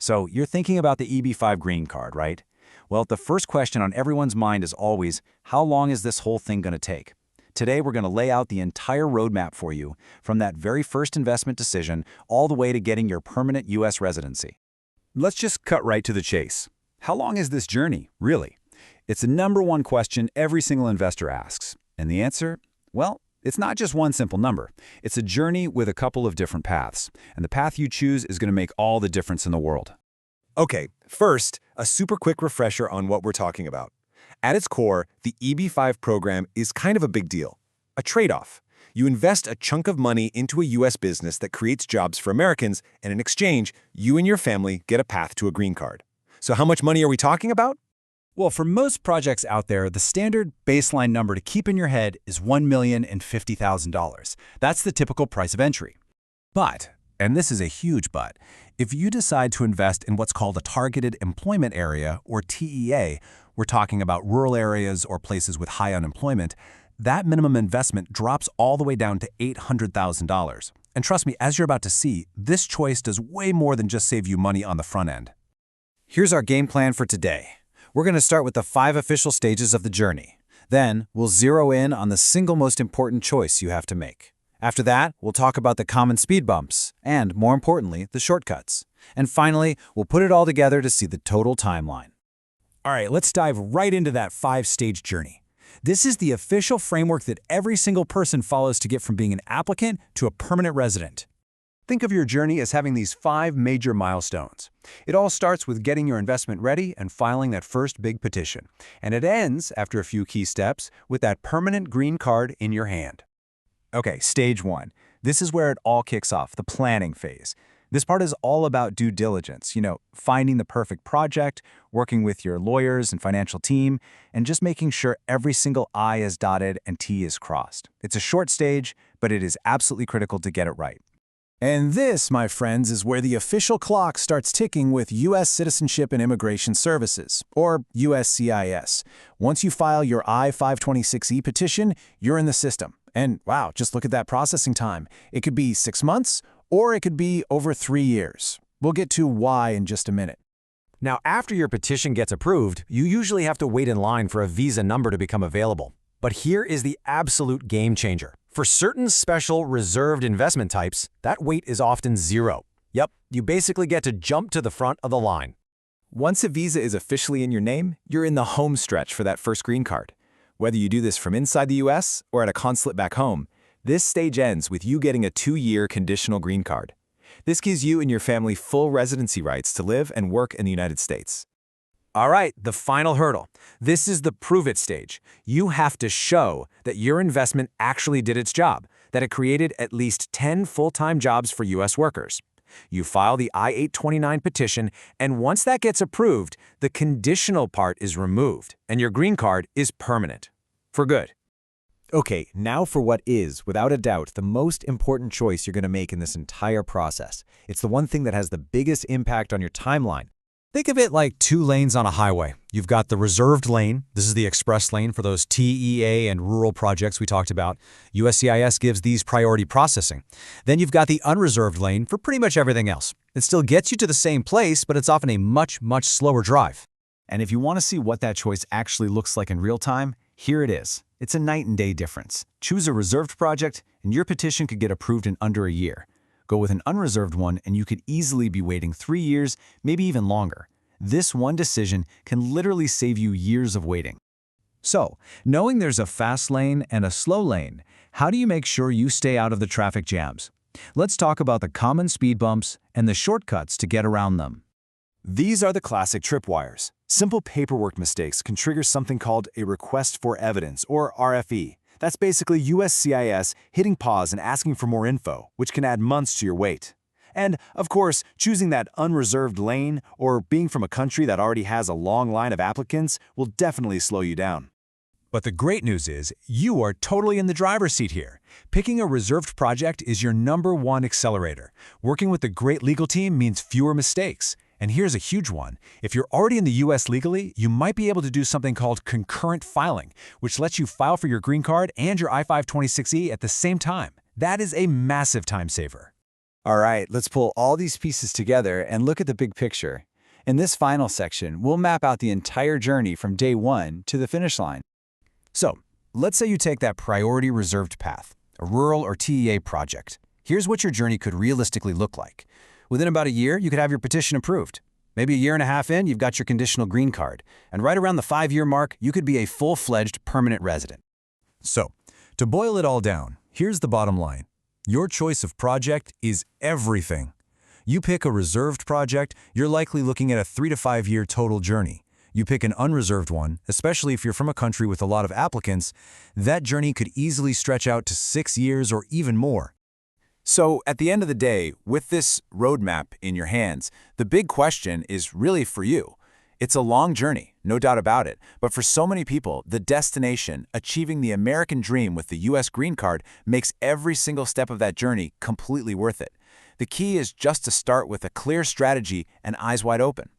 So you're thinking about the EB-5 green card, right? Well, the first question on everyone's mind is always, how long is this whole thing going to take? Today, we're going to lay out the entire roadmap for you, from that very first investment decision all the way to getting your permanent U.S. residency. Let's just cut right to the chase. How long is this journey, really? It's the #1 question every single investor asks. And the answer? Well, it's not just one simple number. It's a journey with a couple of different paths. And the path you choose is going to make all the difference in the world. Okay, first, a super quick refresher on what we're talking about. At its core, the EB-5 program is kind of a big deal. A trade-off. You invest a chunk of money into a U.S. business that creates jobs for Americans, and in exchange, you and your family get a path to a green card. So how much money are we talking about? Well, for most projects out there, the standard baseline number to keep in your head is $1,050,000. That's the typical price of entry. But, and this is a huge but, if you decide to invest in what's called a targeted employment area, or TEA, we're talking about rural areas or places with high unemployment, that minimum investment drops all the way down to $800,000. And trust me, as you're about to see, this choice does way more than just save you money on the front end. Here's our game plan for today. We're going to start with the 5 official stages of the journey. Then, we'll zero in on the single most important choice you have to make. After that, we'll talk about the common speed bumps, and more importantly, the shortcuts. And finally, we'll put it all together to see the total timeline. All right, let's dive right into that 5-stage journey. This is the official framework that every single person follows to get from being an applicant to a permanent resident. Think of your journey as having these 5 major milestones. It all starts with getting your investment ready and filing that first big petition. And it ends, after a few key steps, with that permanent green card in your hand. Okay, stage 1. This is where it all kicks off, the planning phase. This part is all about due diligence, finding the perfect project, working with your lawyers and financial team, and just making sure every single I is dotted and T is crossed. It's a short stage, but it is absolutely critical to get it right. And this, my friends, is where the official clock starts ticking with U.S. Citizenship and Immigration Services, or USCIS. Once you file your I-526E petition, you're in the system. And wow, just look at that processing time. It could be 6 months, or it could be over 3 years. We'll get to why in just a minute. Now, after your petition gets approved, you usually have to wait in line for a visa number to become available. But here is the absolute game changer. For certain special reserved investment types, that wait is often 0. Yep, you basically get to jump to the front of the line. Once a visa is officially in your name, you're in the home stretch for that first green card. Whether you do this from inside the U.S. or at a consulate back home, this stage ends with you getting a 2-year conditional green card. This gives you and your family full residency rights to live and work in the United States. All right, the final hurdle. This is the prove it stage. You have to show that your investment actually did its job, that it created at least 10 full-time jobs for U.S. workers. You file the I-829 petition, and once that gets approved, the conditional part is removed, and your green card is permanent. For good. Okay, now for what is, without a doubt, the most important choice you're going to make in this entire process. It's the one thing that has the biggest impact on your timeline. Think of it like 2 lanes on a highway. You've got the reserved lane. This is the express lane for those TEA and rural projects we talked about. USCIS gives these priority processing. Then you've got the unreserved lane for pretty much everything else. It still gets you to the same place, but it's often a much, much slower drive. And if you want to see what that choice actually looks like in real time, here it is. It's a night and day difference. Choose a reserved project, and your petition could get approved in under a year. Go with an unreserved one, and you could easily be waiting 3 years, maybe even longer. This one decision can literally save you years of waiting. So, knowing there's a fast lane and a slow lane, how do you make sure you stay out of the traffic jams? Let's talk about the common speed bumps and the shortcuts to get around them. These are the classic tripwires. Simple paperwork mistakes can trigger something called a request for evidence, or RFE. That's basically USCIS hitting pause and asking for more info, which can add months to your wait. And, of course, choosing that unreserved lane or being from a country that already has a long line of applicants will definitely slow you down. But the great news is, you are totally in the driver's seat here. Picking a reserved project is your #1 accelerator. Working with a great legal team means fewer mistakes. And here's a huge one. If you're already in the U.S. legally, you might be able to do something called concurrent filing, which lets you file for your green card and your I-526E at the same time. That is a massive time saver. All right, let's pull all these pieces together and look at the big picture. In this final section, we'll map out the entire journey from day one to the finish line. So, let's say you take that priority reserved path, a rural or TEA project. Here's what your journey could realistically look like. Within about a year, you could have your petition approved. Maybe a year and a half in, you've got your conditional green card. And right around the 5-year mark, you could be a full-fledged permanent resident. So, to boil it all down, here's the bottom line. Your choice of project is everything. You pick a reserved project, you're likely looking at a 3 to 5 year total journey. You pick an unreserved one, especially if you're from a country with a lot of applicants, that journey could easily stretch out to 6 years or even more. So, at the end of the day, with this roadmap in your hands, the big question is really for you. It's a long journey, no doubt about it, but for so many people, the destination, achieving the American dream with the U.S. green card, makes every single step of that journey completely worth it. The key is just to start with a clear strategy and eyes wide open.